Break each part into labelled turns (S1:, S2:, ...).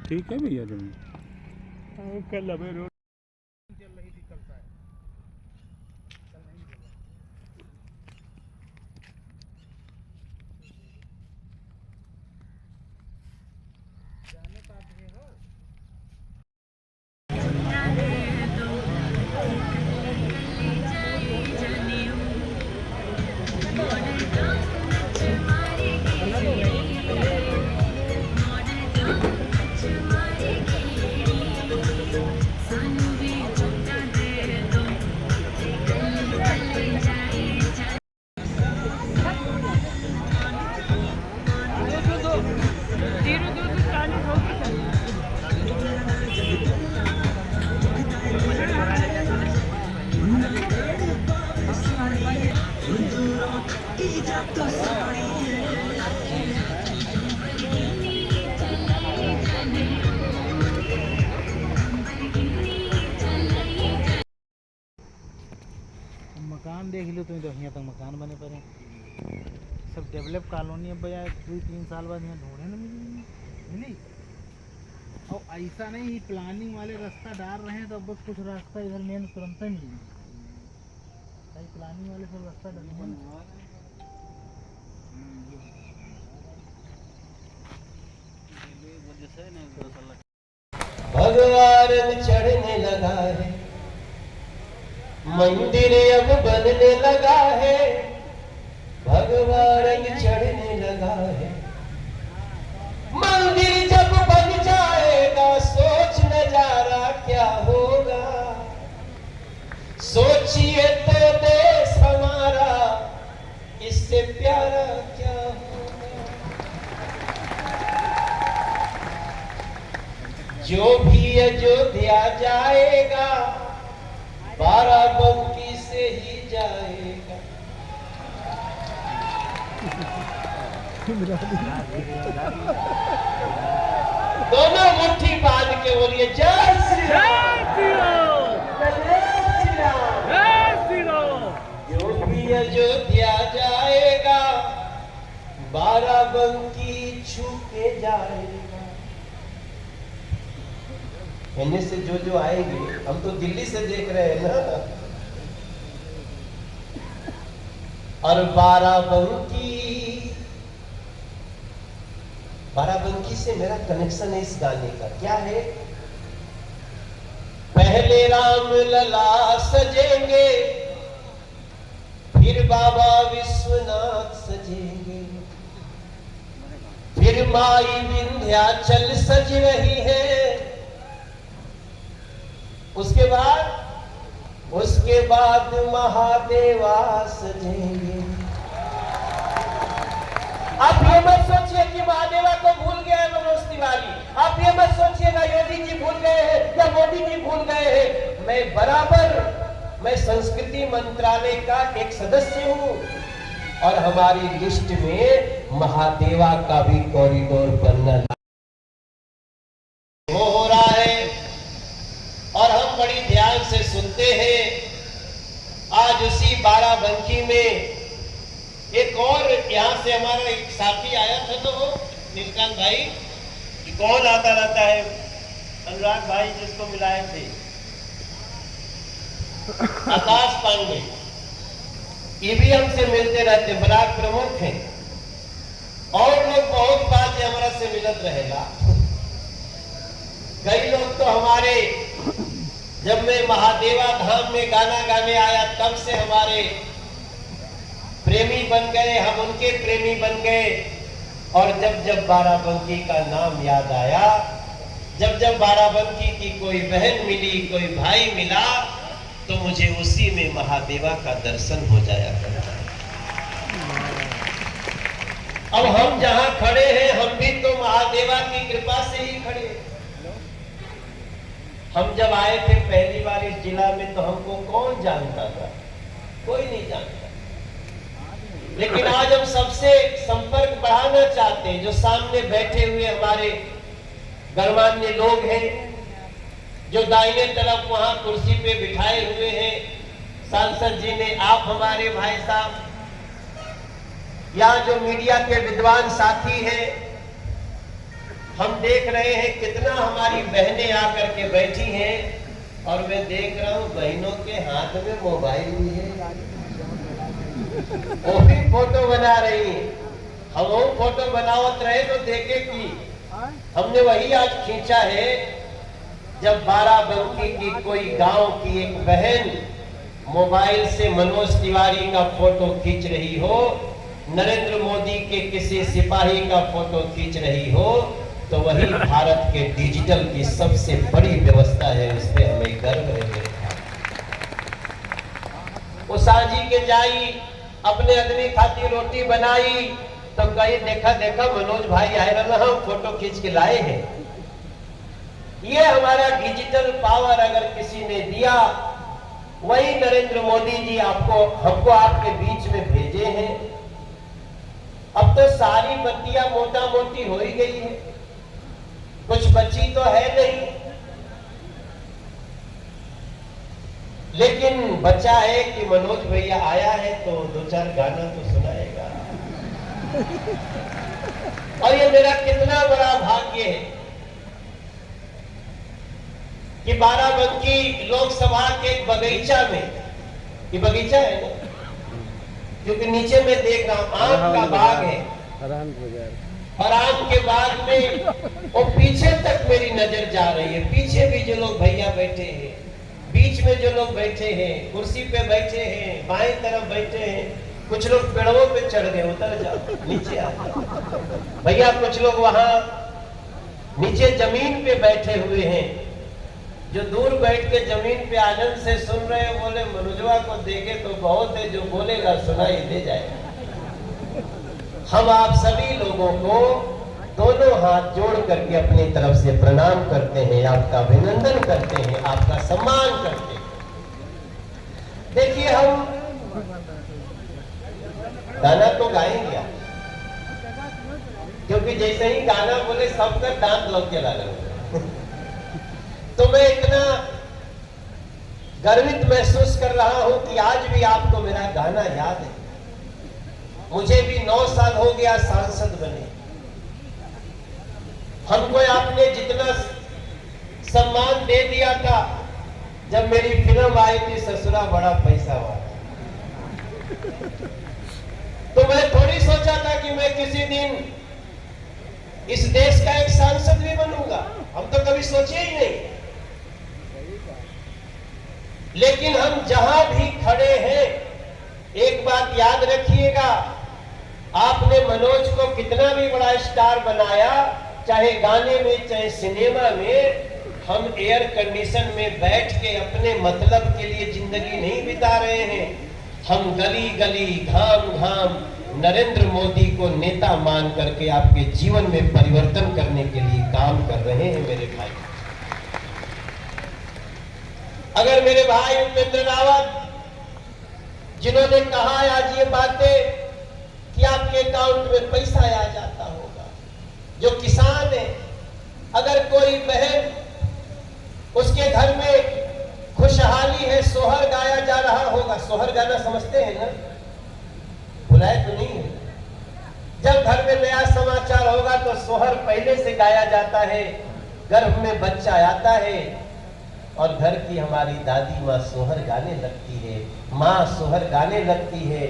S1: ठीक है भैया तुम
S2: कल लबे रोड
S3: मकान देख लो तुम तो यहाँ तक मकान बने पड़े सब डेवलप कॉलोनी अब भैया 2-3 साल बाद यहाँ ढूंढे ना मिली और ऐसा नहीं प्लानिंग वाले रास्ता डाल रहे हैं तो अब बस कुछ रास्ता इधर मेन तुरंत ही मिल प्लानिंग वाले सब रास्ता डालेंगे
S4: भगवान चढ़ने लगा है, मंदिर अब बनने लगा है, भगवान चढ़ने लगा है। मंदिर जब बन जाएगा सोच नजारा क्या होगा, सोचिए तो देश हमारा इससे प्यारा क्या होगा। जो भी अयोध्या जाएगा बाराबंकी से ही जाएगा। दोनों मुट्ठी बांध के बोलिए जय श्री राम, जय श्री राम, जय श्री राम। जो भी अयोध्या जाएगा बाराबंकी छू के जाएगा। इनमें से जो आएंगे, हम तो दिल्ली से देख रहे हैं ना, और बाराबंकी से मेरा कनेक्शन है इस गाने का। क्या है? पहले राम लला सजेंगे, फिर बाबा विश्वनाथ सजेंगे, फिर माई विंध्याचल सज रही है, उसके बाद महादेवा सजेंगे। आप ये मत सोचिए कि महादेवा को भूल गए हैं मनोज तिवारी, आप ये मत सोचिएगा योगी जी भूल गए हैं या मोदी जी भूल गए हैं। मैं संस्कृति मंत्रालय का एक सदस्य हूं और हमारी लिस्ट में महादेवा का भी कॉरिडोर बनना हो रहा है और हम बड़ी ध्यान से सुनते हैं। आज उसी बाराबंकी में एक और यहाँ से हमारा एक साथी आया था, तो वो नीलकांत भाई कि कौन आता रहता है, अनुराग भाई जिसको मिलाए थे, आकाश पांडे, ये भी हमसे मिलते रहते, ब्लॉक प्रमुख हैं और लोग बहुत बात हमारा से मिलत रहेगा। कई लोग तो हमारे, जब मैं महादेवा धाम में गाना गाने आया तब से हमारे प्रेमी बन गए, हम उनके प्रेमी बन गए। और जब बाराबंकी का नाम याद आया, जब बाराबंकी की कोई बहन मिली, कोई भाई मिला, तो मुझे उसी में महादेवा का दर्शन हो जाया करता है। अब हम जहां खड़े हैं, हम भी तो महादेवा की कृपा से ही खड़े हैं। हम जब आए थे पहली बार इस जिला में तो हमको कौन जानता था? कोई नहीं जानता। लेकिन आज हम सबसे संपर्क बढ़ाना चाहते हैं। जो सामने बैठे हुए हमारे गणमान्य लोग हैं, जो दाहिने तरफ वहां कुर्सी पे बिठाए हुए हैं सांसद जी ने, आप हमारे भाई साहब, यहाँ जो मीडिया के विद्वान साथी हैं, हम देख रहे हैं कितना हमारी बहनें आकर के बैठी हैं और मैं देख रहा हूं बहनों के हाथ में मोबाइल भी है, वो भी फोटो बना रही है। हम वो फोटो बनावत रहे तो देखे कि हमने वही आज खींचा है जब बाराबंकी की कोई गांव की एक बहन मोबाइल से मनोज तिवारी का फोटो खींच रही हो, नरेंद्र मोदी के किसी सिपाही का फोटो खींच रही हो, तो वही भारत के डिजिटल की सबसे बड़ी व्यवस्था है। इस पे हमें गर्व है मेरे भाई। वो साजी के जाई अपने आदमी खातिर रोटी बनाई तो कहीं देखा देखा मनोज भाई आए रहा, हम फोटो खींच के लाए हैं। ये हमारा डिजिटल पावर अगर किसी ने दिया, वही नरेंद्र मोदी जी आपको हमको आपके बीच में भेजे हैं। अब तो सारी बत्तियां मोटा मोटी हो ही गई है, कुछ बची तो है नहीं, लेकिन बचा है कि मनोज भैया आया है तो दो चार गाना तो सुनाएगा। और ये मेरा कितना बड़ा भाग्य है कि बाराबंकी लोकसभा के बगीचा में, ये बगीचा है ना, क्योंकि नीचे में देख रहा हूं आम का बाग है, और आम के बाग में वो पीछे तक मेरी नजर जा रही है। पीछे भी जो लोग भैया बैठे हैं, बीच में जो लोग बैठे हैं, कुर्सी पे बैठे हैं, बाएं तरफ बैठे हैं, कुछ लोग पेड़ों पे चढ़ गए, उतर जाओ नीचे आ जाओ भैया। कुछ लोग वहां नीचे जमीन पे बैठे हुए हैं, जो दूर बैठ के जमीन पे आनंद से सुन रहे हैं। बोले मनोजवा को देखे तो बहुत है, जो बोलेगा सुनाई दे जाएगा। हम आप सभी लोगों को दोनों हाथ जोड़ करके अपनी तरफ से प्रणाम करते हैं, आपका अभिनंदन करते हैं, आपका सम्मान करते हैं। देखिए हम गाना तो गाएंगे, क्योंकि जैसे ही गाना बोले सबका दांत लग के लगा तो मैं इतना गर्वित महसूस कर रहा हूं कि आज भी आपको मेरा गाना याद है। मुझे भी 9 साल हो गया सांसद बने, हमको आपने जितना सम्मान दे दिया था जब मेरी फिल्म आई थी ससुरा बड़ा पैसा वाला, तो मैं थोड़ी सोचा था कि मैं किसी दिन इस देश का एक सांसद भी बनूंगा। हम तो कभी सोचे ही नहीं, लेकिन हम जहां भी खड़े हैं एक बात याद रखिएगा, आपने मनोज को कितना भी बड़ा स्टार बनाया, चाहे गाने में चाहे सिनेमा में, हम एयर कंडीशन में बैठ के अपने मतलब के लिए जिंदगी नहीं बिता रहे हैं। हम गली गली घाम घाम नरेंद्र मोदी को नेता मान करके आपके जीवन में परिवर्तन करने के लिए काम कर रहे हैं मेरे भाई। अगर मेरे भाई उपेंद्र रावत जिन्होंने कहा आज ये बातें कि आपके अकाउंट में पैसा आ जाता होगा, जो किसान है, अगर कोई बहन उसके घर में खुशहाली है, सोहर गाया जा रहा होगा, सोहर गाना समझते हैं ना, बुलाए तो नहीं है। जब घर में नया समाचार होगा तो सोहर पहले से गाया जाता है, गर्भ में बच्चा आता है और घर की हमारी दादी माँ सोहर गाने लगती है, माँ सोहर गाने लगती है।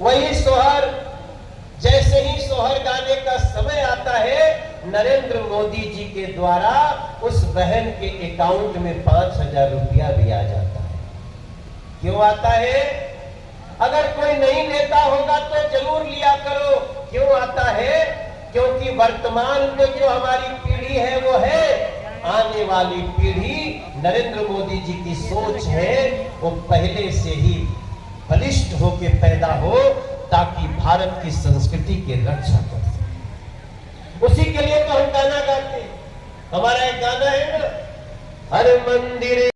S4: वही सोहर, जैसे ही सोहर गाने का समय आता है, नरेंद्र मोदी जी के द्वारा उस बहन के अकाउंट में 5,000 रुपया भी आ जाता है। क्यों आता है? अगर कोई नहीं लेता होगा तो जरूर लिया करो। क्यों आता है? क्योंकि वर्तमान में जो हमारी पीढ़ी है वो है, आने वाली पीढ़ी नरेंद्र मोदी जी की सोच है वो पहले से ही बलिष्ठ होके पैदा हो, ताकि भारत की संस्कृति की रक्षा कर सके। उसी के लिए तो हम गाना गाते हैं। हमारा एक गाना है ना, हर मंदिर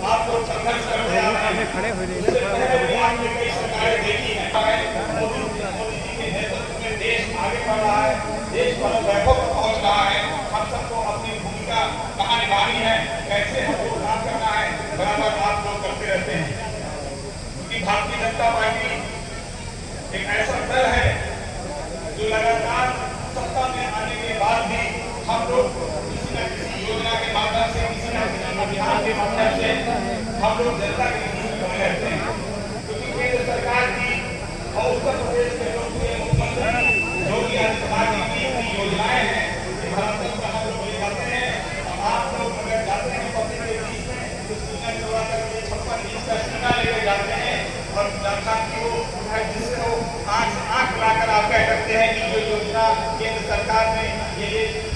S4: आप लोग संघर्ष करते आ रहे हैं, खड़े हो जाइए। देश आगे बढ़ रहा है, देश बड़े वैभव पर पहुंच रहा है। हम सबको अपनी भूमिका कहाँ निभानी है, कैसे हमको काम करना है, बराबर आप लोग करते रहते हैं। क्योंकि भारतीय जनता पार्टी एक ऐसा दल है जो लगातार अकेले